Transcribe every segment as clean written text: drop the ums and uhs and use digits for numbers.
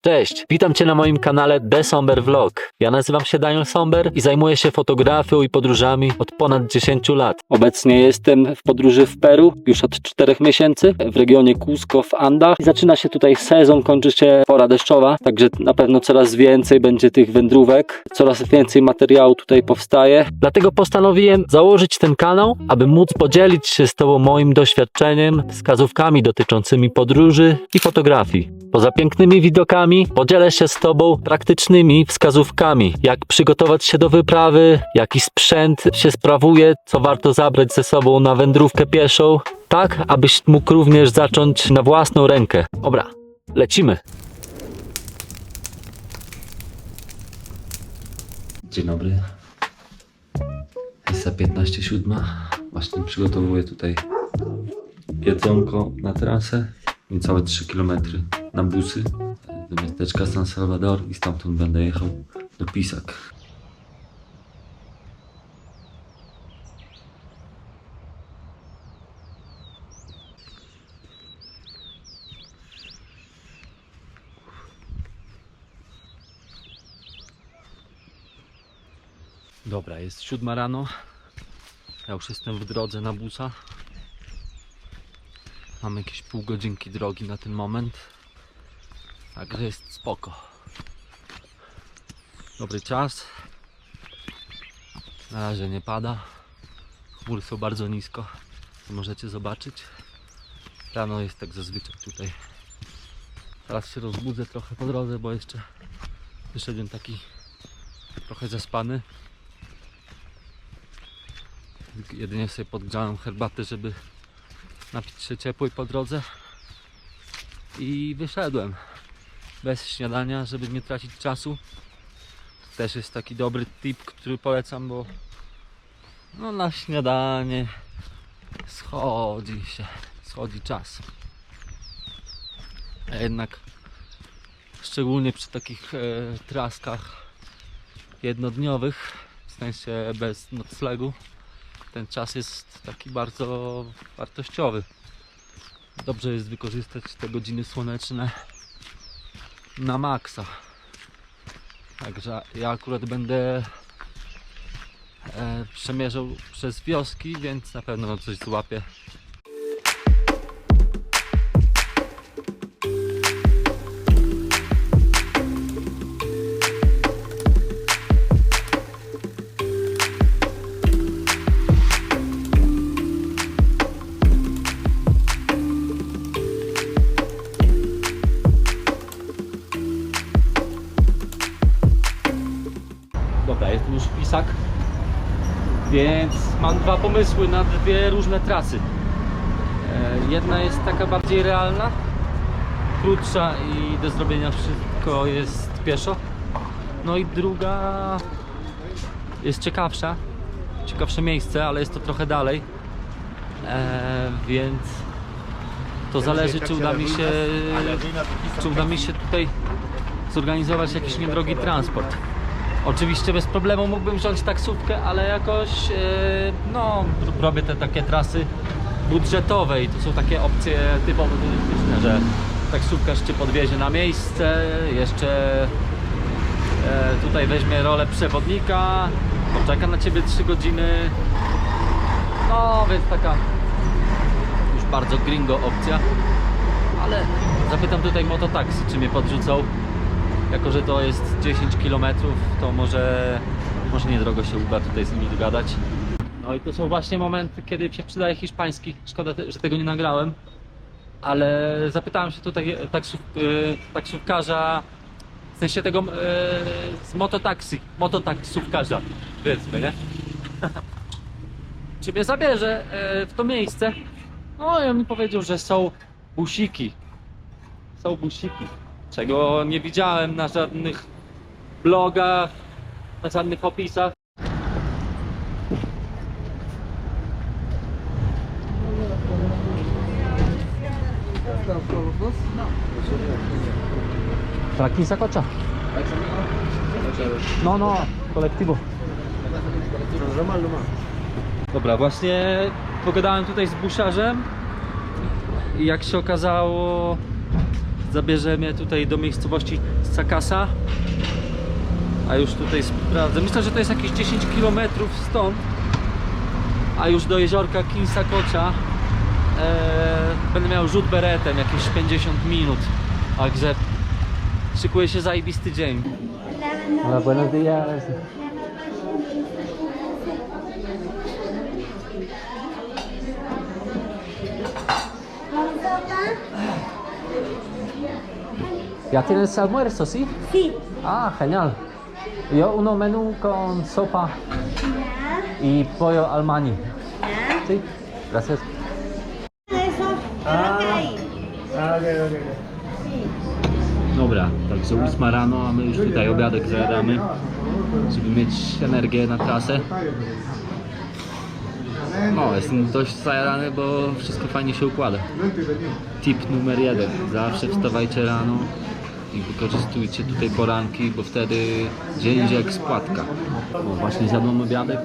Cześć, witam Cię na moim kanale The Somber Vlog. Ja nazywam się Daniel Somber i zajmuję się fotografią i podróżami od ponad 10 lat. Obecnie jestem w podróży w Peru już od 4 miesięcy w regionie Cusco w Andach. Zaczyna się tutaj sezon, kończy się pora deszczowa, także na pewno coraz więcej będzie tych wędrówek, coraz więcej materiału tutaj powstaje. Dlatego postanowiłem założyć ten kanał, aby móc podzielić się z Tobą moim doświadczeniem, wskazówkami dotyczącymi podróży i fotografii. Poza pięknymi widokami podzielę się z Tobą praktycznymi wskazówkami, jak przygotować się do wyprawy, jaki sprzęt się sprawuje, co warto zabrać ze sobą na wędrówkę pieszą, tak abyś mógł również zacząć na własną rękę. Dobra, lecimy! Dzień dobry. Jest za 15:07. Właśnie przygotowuję tutaj jedzonko na trasę. Niecałe 3 km na busy do miasteczka San Salvador i stamtąd będę jechał do Pisac. Dobra, jest 7 rano. Ja już jestem w drodze na busa. Mam jakieś pół godzinki drogi na ten moment. Także jest spoko. Dobry czas. Na razie nie pada. Chmury są bardzo nisko. To możecie zobaczyć. Rano jest tak zazwyczaj tutaj. Teraz się rozbudzę trochę po drodze, bo jeszcze wyszedłem taki trochę zaspany. Jedynie sobie podgrzałem herbatę, żeby napić się ciepłej po drodze. I wyszedłem bez śniadania, żeby nie tracić czasu. Też jest taki dobry tip, który polecam, bo no na śniadanie schodzi czas. A jednak szczególnie przy takich traskach jednodniowych, w sensie bez noclegu, ten czas jest taki bardzo wartościowy. Dobrze jest wykorzystać te godziny słoneczne na maksa. Także ja akurat będę przemierzał przez wioski, więc na pewno coś złapię. Dobra, jestem już w Pisac, więc mam dwa pomysły na dwie różne trasy. Jedna jest taka bardziej realna, krótsza i do zrobienia wszystko jest pieszo. No i druga jest ciekawsze miejsce, ale jest to trochę dalej, więc to zależy, czy uda mi się tutaj zorganizować jakiś niedrogi transport. Oczywiście bez problemu mógłbym wziąć taksówkę, ale jakoś no, robię te takie trasy budżetowe i to są takie opcje typowo turystyczne, że taksówkarz Cię podwiezie na miejsce, jeszcze tutaj weźmie rolę przewodnika, poczeka na Ciebie 3 godziny. No więc taka już bardzo gringo opcja, ale zapytam tutaj mototaksy, czy mnie podrzucą. Jako że to jest 10 km, to może niedrogo się uda tutaj z nimi dogadać. No i to są właśnie momenty, kiedy się przydaje hiszpański. Szkoda, że tego nie nagrałem. Ale zapytałem się tutaj taksówkarza, w sensie tego z mototaksówkarza, powiedzmy, nie? Czy mnie zabierze w to miejsce? No i on mi powiedział, że są busiki. Są busiki. Czego nie widziałem na żadnych blogach, na żadnych opisach. Traki Sakocza. No, kolektywu. Dobra, właśnie pogadałem tutaj z busiarzem i jak się okazało, zabierze mnie tutaj do miejscowości Sakasa. A już tutaj sprawdzę. Myślę, że to jest jakieś 10 km stąd. A już do jeziorka Kinsakocha będę miał rzut beretem jakieś 50 minut. Także szykuje się zajebisty dzień. Hola, buenos días. ¿Ya tienes almuerzo, sí? Sí. Ah, genial. Yo uno menú con sopa y pollo al mani. Sí, gracias. Eso, Dobra, także 8 rano, a my już tutaj obiadek zajadamy, żeby mieć energię na trasę. No, jestem dość zajarany, bo wszystko fajnie się układa. Tip numer 1. Zawsze wstawajcie rano i wykorzystujcie tutaj poranki, bo wtedy dzień idzie jak z płatka. No, właśnie zjadłem obiadek.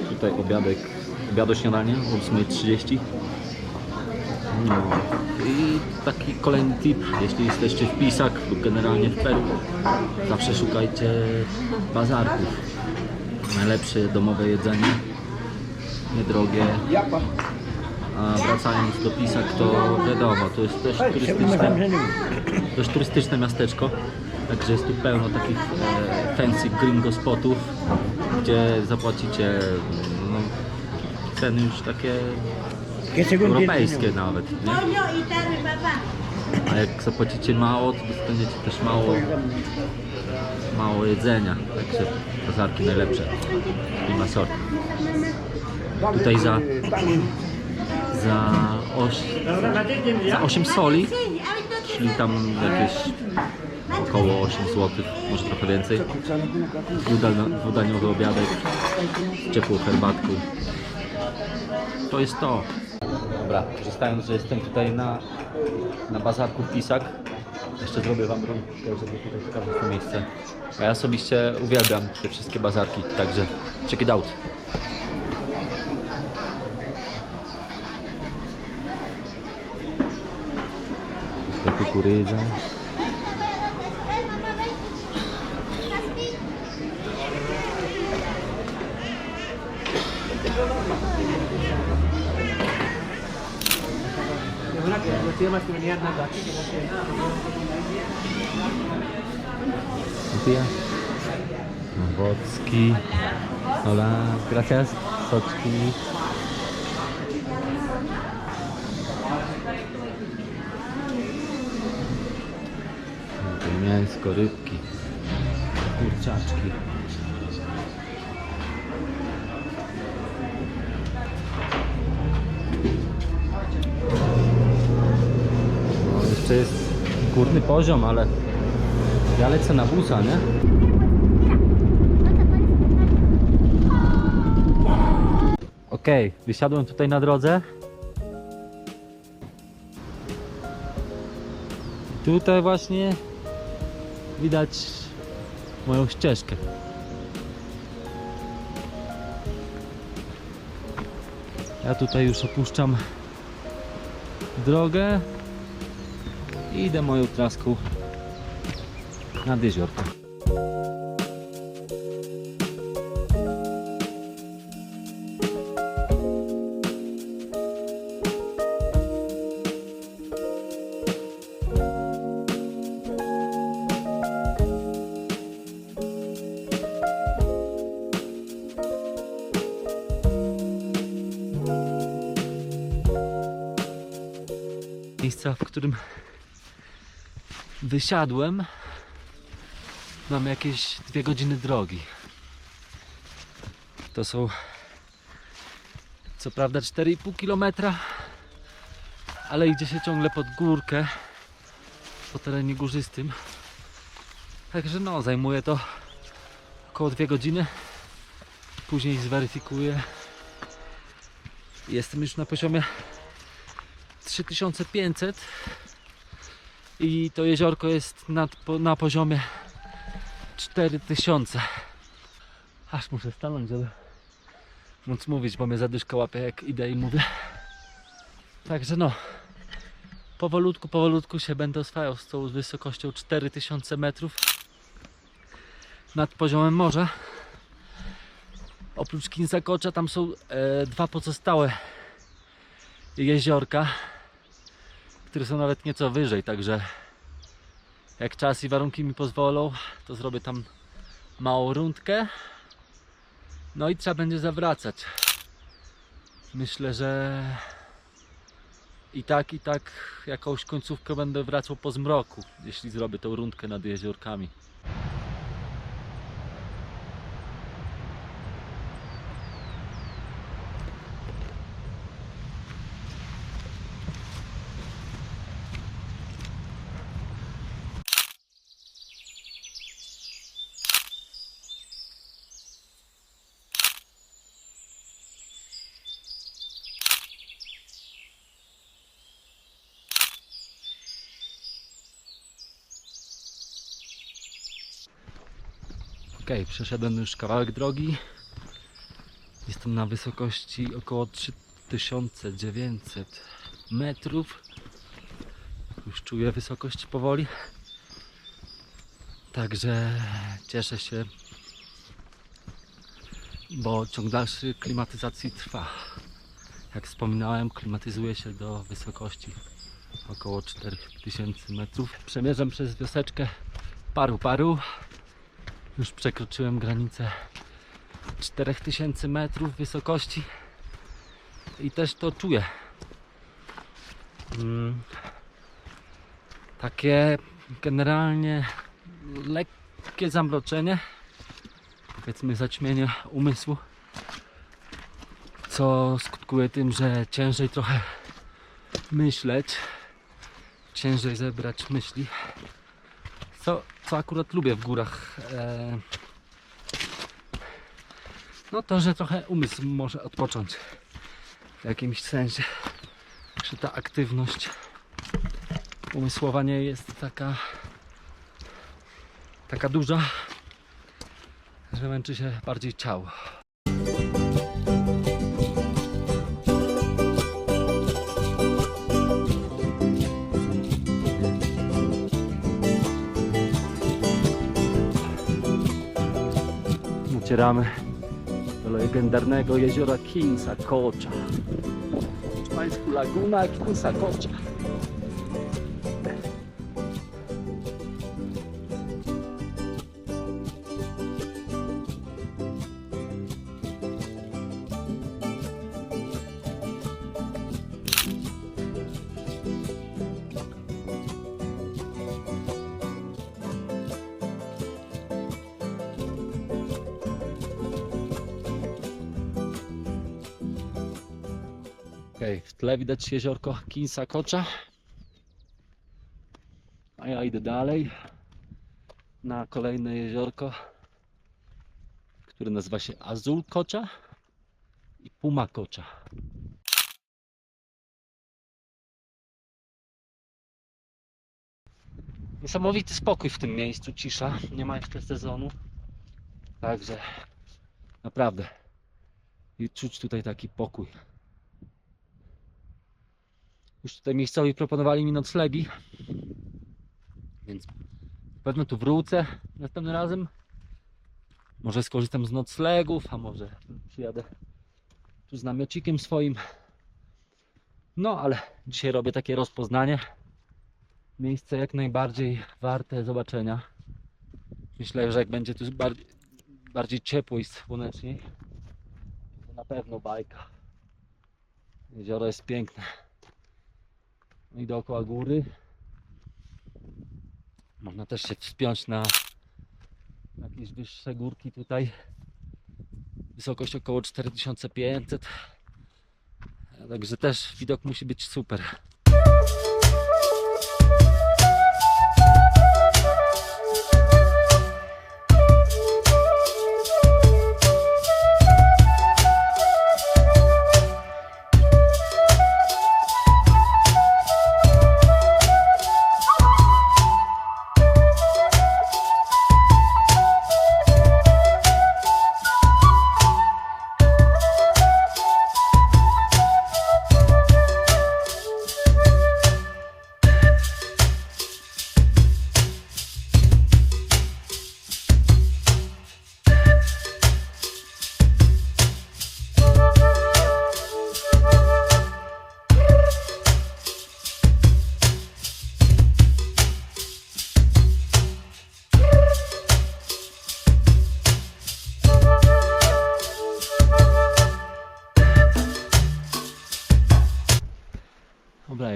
Tutaj obiad śniadanie o 8:30. No i taki kolejny tip, jeśli jesteście w Pisac lub generalnie w Peru, zawsze szukajcie bazarków. Najlepsze domowe jedzenie, niedrogie. A wracając do Pisac, to wiadomo, to jest dość turystyczne miasteczko, także jest tu pełno takich fancy gringo spotów, gdzie zapłacicie no, ceny już takie europejskie nawet, nie? A jak zapłacicie mało, to dostaniecie też mało jedzenia, także bazarki najlepsze i ma sort. Tutaj za 8 soli, czyli tam jakieś około 8 zł, może trochę więcej. Dwudaniowy obiadek z ciepłą herbatką. To jest to. Dobra, korzystając, że jestem tutaj na bazarku w Pisac, jeszcze zrobię wam rundkę, żeby tutaj pokazać to miejsce. A ja osobiście uwielbiam te wszystkie bazarki, także check it out. Ta kukurydza. Owocki. Hola, gracias. Soczki. Mięsko, rybki, kurczaczki. No, jeszcze jest górny poziom, ale ja lecę na busa, nie? Okej, wysiadłem tutaj na drodze. Tutaj właśnie widać moją ścieżkę. Ja tutaj już opuszczam drogę i idę moją traską nad jeziorko. Miejsca, w którym wysiadłem, mam jakieś 2 godziny drogi. To są co prawda 4,5 km, ale idzie się ciągle pod górkę, po terenie górzystym. Także no, zajmuje to około 2 godziny. Później zweryfikuję. Jestem już na poziomie 3500 i to jeziorko jest na poziomie 4000. Aż muszę stanąć, żeby móc mówić, bo mnie zadyszka łapie jak idę i mówię. Także no, powolutku się będę oswajał z tą wysokością 4000 metrów nad poziomem morza. Oprócz Kinsakocza tam są dwa pozostałe jeziorka, które są nawet nieco wyżej, także jak czas i warunki mi pozwolą, to zrobię tam małą rundkę. No i trzeba będzie zawracać. Myślę, że i tak jakąś końcówkę będę wracał po zmroku, jeśli zrobię tą rundkę nad jeziorkami. Ok, przeszedłem już kawałek drogi. Jestem na wysokości około 3900 metrów. Już czuję wysokość powoli. Także cieszę się, bo ciąg dalszy klimatyzacji trwa. Jak wspominałem, klimatyzuję się do wysokości około 4000 metrów. Przemierzam przez wioseczkę Paru. Już przekroczyłem granicę 4000 metrów wysokości i też to czuję. Takie generalnie lekkie zamroczenie, powiedzmy zaćmienie umysłu, co skutkuje tym, że ciężej trochę myśleć, ciężej zebrać myśli. Co akurat lubię w górach, no to, że trochę umysł może odpocząć w jakimś sensie, że ta aktywność umysłowa nie jest taka duża, że męczy się bardziej ciało. Docieramy do legendarnego jeziora Kinsakocza. W Państwu laguna Kinsakocza. W tle widać jeziorko Kinsakocza, a ja idę dalej na kolejne jeziorko, które nazywa się Azulkocza i Pumakocza. Niesamowity spokój w tym miejscu, cisza, nie ma jeszcze sezonu, także naprawdę i czuć tutaj taki pokój. Już tutaj miejscowi proponowali mi noclegi, więc pewno tu wrócę następnym razem. Może skorzystam z noclegów, a może przyjadę tu z namiocikiem swoim. No ale dzisiaj robię takie rozpoznanie. Miejsce jak najbardziej warte zobaczenia. Myślę, że jak będzie tu bardziej ciepło i słoneczniej, to na pewno bajka. Jezioro jest piękne. No i dookoła góry można też się wspiąć na jakieś wyższe górki tutaj. Wysokość około 4500. Także też widok musi być super.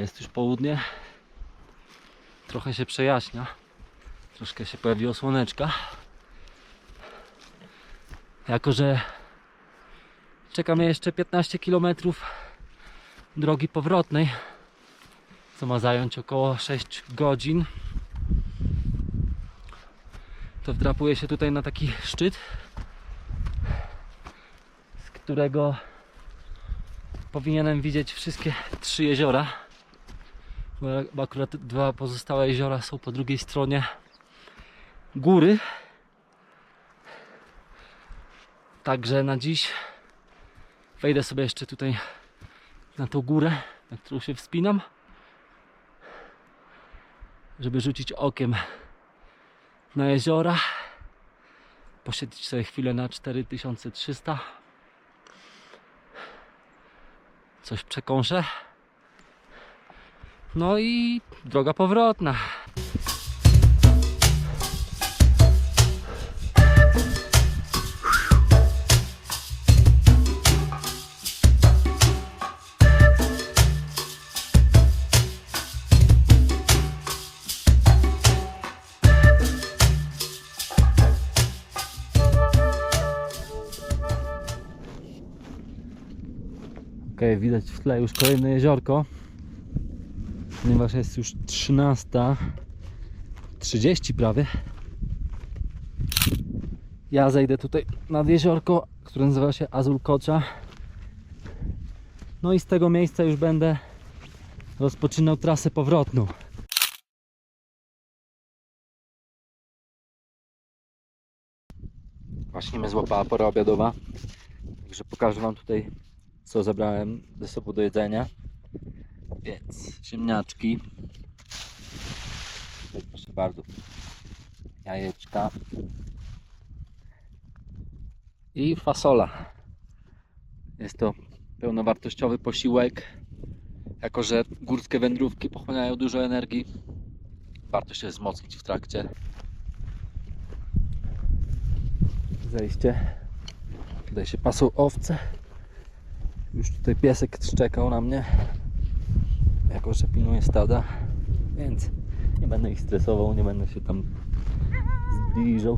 jest już południe. Trochę się przejaśnia. Troszkę się pojawiło słoneczka. Jako że czeka mnie jeszcze 15 km drogi powrotnej, co ma zająć około 6 godzin, to wdrapuję się tutaj na taki szczyt, z którego powinienem widzieć wszystkie 3 jeziora, bo akurat 2 pozostałe jeziora są po drugiej stronie góry. Także na dziś wejdę sobie jeszcze tutaj na tą górę, na którą się wspinam, żeby rzucić okiem na jeziora, posiedzieć sobie chwilę na 4300, coś przekąszę, no i droga powrotna. Ok, widać w tle już kolejne jeziorko, ponieważ jest już 13:30 prawie. Ja zejdę tutaj nad jeziorko, które nazywa się Azulkocza. No i z tego miejsca już będę rozpoczynał trasę powrotną. Właśnie mnie złapała pora obiadowa, także pokażę wam tutaj, co zabrałem ze sobą do jedzenia. Więc ziemniaczki, proszę bardzo, jajeczka i fasola. Jest to pełnowartościowy posiłek, jako że górskie wędrówki pochłaniają dużo energii. Warto się wzmocnić w trakcie. Zejście. Tutaj się pasą owce. Już tutaj piesek szczekał na mnie, jako że pilnuję stada, więc nie będę ich stresował, nie będę się tam zbliżał.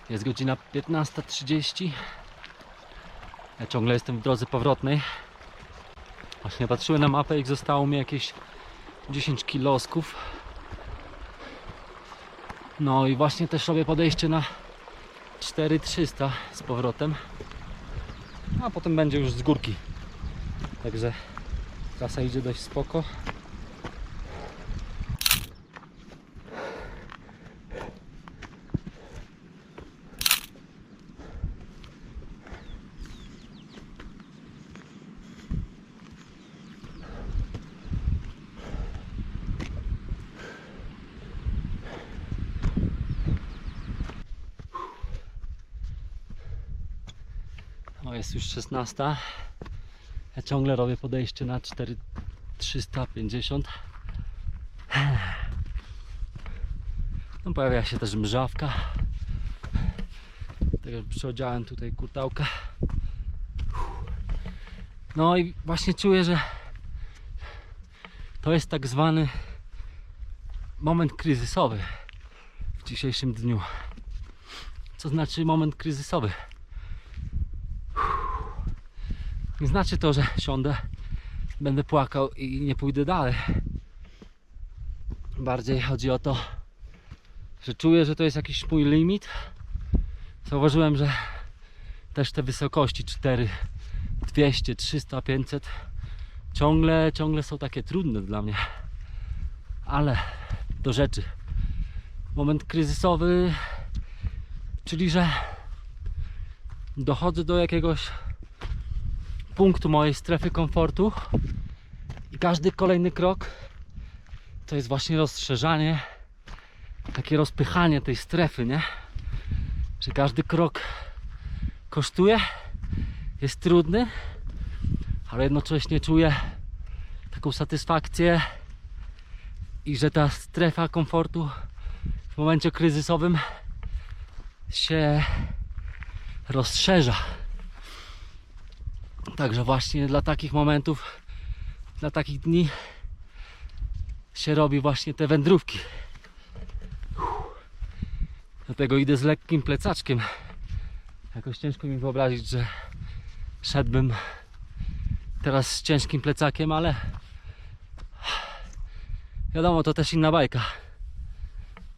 Jest godzina 15:30. Ja ciągle jestem w drodze powrotnej. Właśnie patrzyłem na mapę i zostało mi jakieś 10 kilosków. No i właśnie też robię podejście na 4300 z powrotem. A potem będzie już z górki. Także trasa idzie dość spoko. O, jest już 16. Ja ciągle robię podejście na 4350. No, pojawia się też mrzawka. Także przyodziałem tutaj kurtałkę. No i właśnie czuję, że to jest tak zwany moment kryzysowy w dzisiejszym dniu. Co znaczy moment kryzysowy? Nie znaczy to, że siądę, będę płakał i nie pójdę dalej. Bardziej chodzi o to, że czuję, że to jest jakiś mój limit. Zauważyłem, że też te wysokości 4, 200, 300, 500 ciągle są takie trudne dla mnie. Ale do rzeczy. Moment kryzysowy, czyli że dochodzę do jakiegoś punktu mojej strefy komfortu i każdy kolejny krok to jest właśnie rozszerzanie, takie rozpychanie tej strefy, nie? Że każdy krok kosztuje, jest trudny, ale jednocześnie czuję taką satysfakcję i że ta strefa komfortu w momencie kryzysowym się rozszerza. Także właśnie dla takich momentów, dla takich dni się robi właśnie te wędrówki. Dlatego idę z lekkim plecaczkiem. Jakoś ciężko mi wyobrazić, że szedłbym teraz z ciężkim plecakiem, ale wiadomo, to też inna bajka.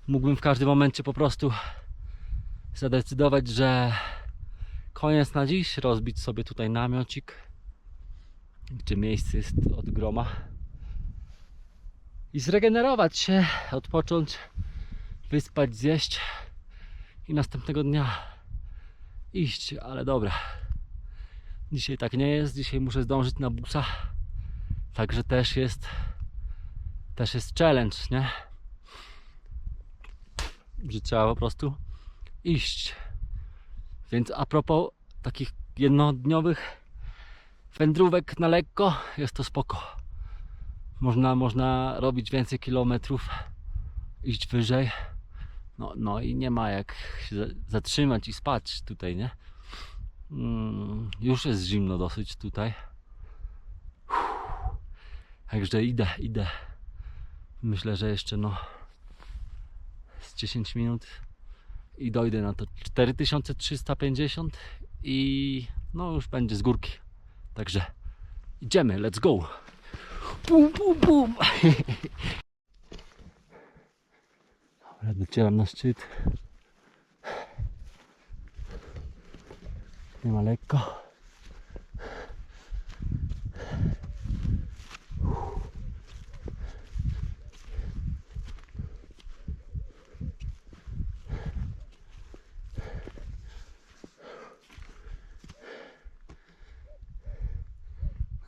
Mógłbym w każdym momencie po prostu zadecydować, że koniec na dziś, rozbić sobie tutaj namiocik, gdzie miejsce jest od groma i zregenerować się, odpocząć, wyspać, zjeść i następnego dnia iść, ale dobra. Dzisiaj tak nie jest, dzisiaj muszę zdążyć na busa, także też jest challenge, nie? Że trzeba po prostu iść. Więc a propos takich jednodniowych wędrówek na lekko, jest to spoko. Można robić więcej kilometrów, iść wyżej. No i nie ma jak się zatrzymać i spać tutaj, nie? Już jest zimno dosyć tutaj. Także idę. Myślę, że jeszcze z 10 minut i dojdę na to 4350 i już będzie z górki. Także idziemy, let's go. Bum, bum, bum. Dobra, docieram na szczyt. Nie ma lekko.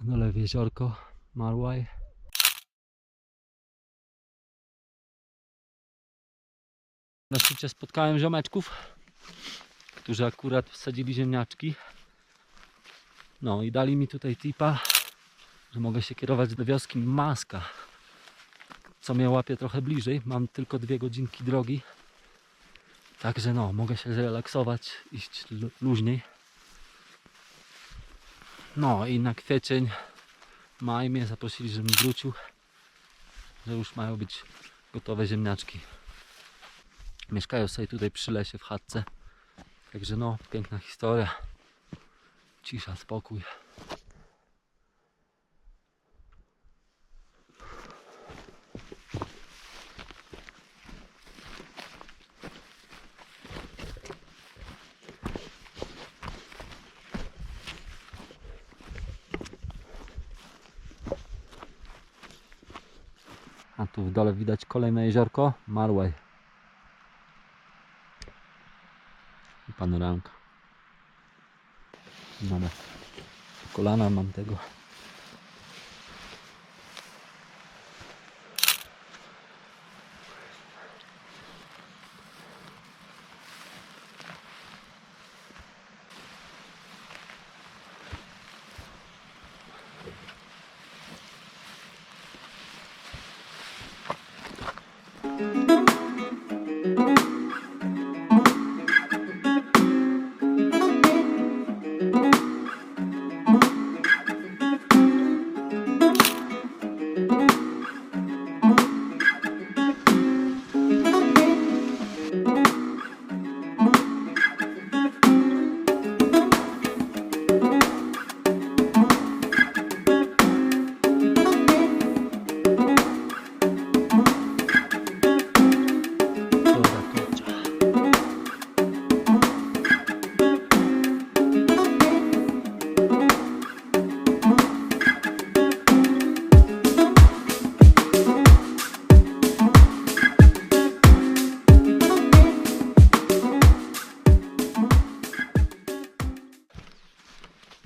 Na dole jeziorko Marłaj. Na szczycie spotkałem ziomeczków, którzy akurat wsadzili ziemniaczki. No i dali mi tutaj tipa, że mogę się kierować do wioski Maska, co mnie łapie trochę bliżej. Mam tylko 2 godzinki drogi. Także mogę się zrelaksować, iść luźniej. No i na kwiecień, maj mnie zaprosili, żebym wrócił, że już mają być gotowe ziemniaczki. Mieszkają sobie tutaj przy lesie w chatce. Także no, piękna historia. Cisza, spokój. A tu w dole widać kolejne jeziorko, Marway. I panoramka. Dobra. Kolana mam tego.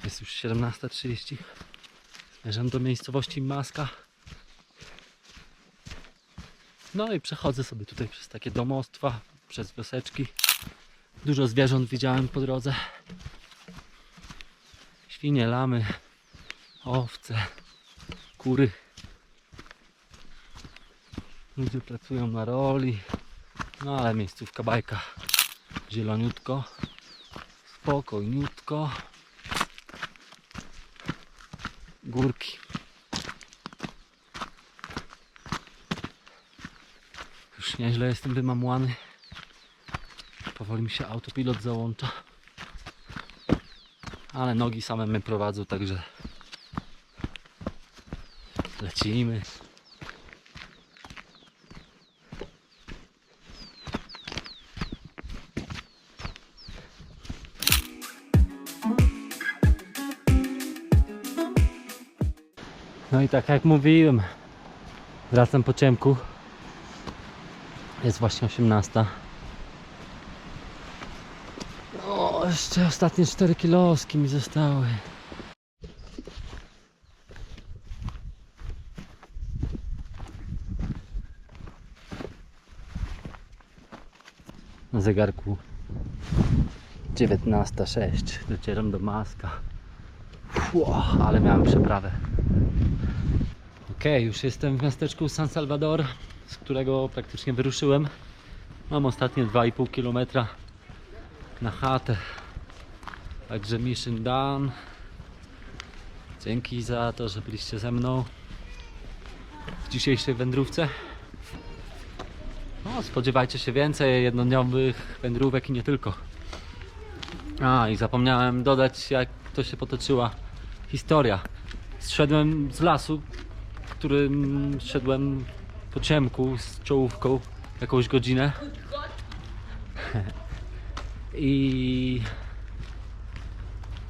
Jest już 17:30. Zmierzam do miejscowości Maska. No i przechodzę sobie tutaj przez takie domostwa, przez wioseczki. Dużo zwierząt widziałem po drodze. Świnie, lamy, owce, kury. Ludzie pracują na roli. No ale miejscówka bajka. Zieloniutko. Spokojniutko. Górki. Już nieźle jestem wymamłany. Powoli mi się autopilot załącza. Ale nogi same mnie prowadzą, także lecimy. No i tak jak mówiłem, wracam po ciemku. Jest właśnie 18. O, jeszcze ostatnie 4 kiloski mi zostały. Na zegarku 19:06. Docieram do Maska. Ale miałem przeprawę. Okej, już jestem w miasteczku San Salvador, z którego praktycznie wyruszyłem. Mam ostatnie 2,5 km na chatę. Także mission done. Dzięki za to, że byliście ze mną w dzisiejszej wędrówce. No, spodziewajcie się więcej jednodniowych wędrówek i nie tylko. A, i zapomniałem dodać, jak to się potoczyła historia. Zszedłem z lasu, którym szedłem po ciemku z czołówką jakąś godzinę i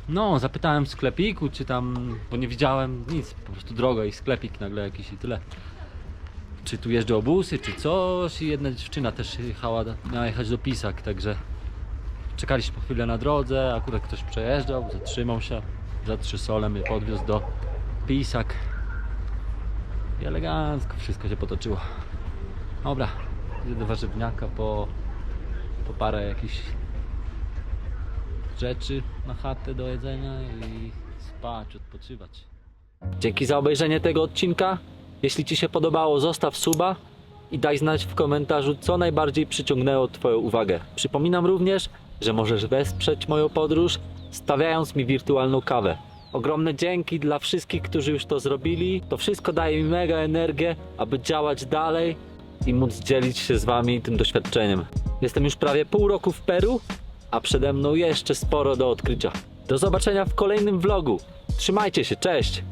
no, zapytałem w sklepiku, czy tam, bo nie widziałem nic, po prostu droga i sklepik nagle jakiś i tyle, czy tu jeżdżą obusy, czy coś, i jedna dziewczyna też jechała, miała jechać do Pisak, także czekaliśmy chwilę na drodze, akurat ktoś przejeżdżał, zatrzymał się, za 3 sole mnie podwiózł do Pisak i elegancko wszystko się potoczyło. Dobra, idę do warzywniaka po parę jakichś rzeczy na chatę do jedzenia i spać, odpoczywać. Dzięki za obejrzenie tego odcinka. Jeśli Ci się podobało, zostaw suba i daj znać w komentarzu, co najbardziej przyciągnęło Twoją uwagę. Przypominam również, że możesz wesprzeć moją podróż, stawiając mi wirtualną kawę. Ogromne dzięki dla wszystkich, którzy już to zrobili. To wszystko daje mi mega energię, aby działać dalej i móc dzielić się z Wami tym doświadczeniem. Jestem już prawie pół roku w Peru, a przede mną jeszcze sporo do odkrycia. Do zobaczenia w kolejnym vlogu. Trzymajcie się, cześć!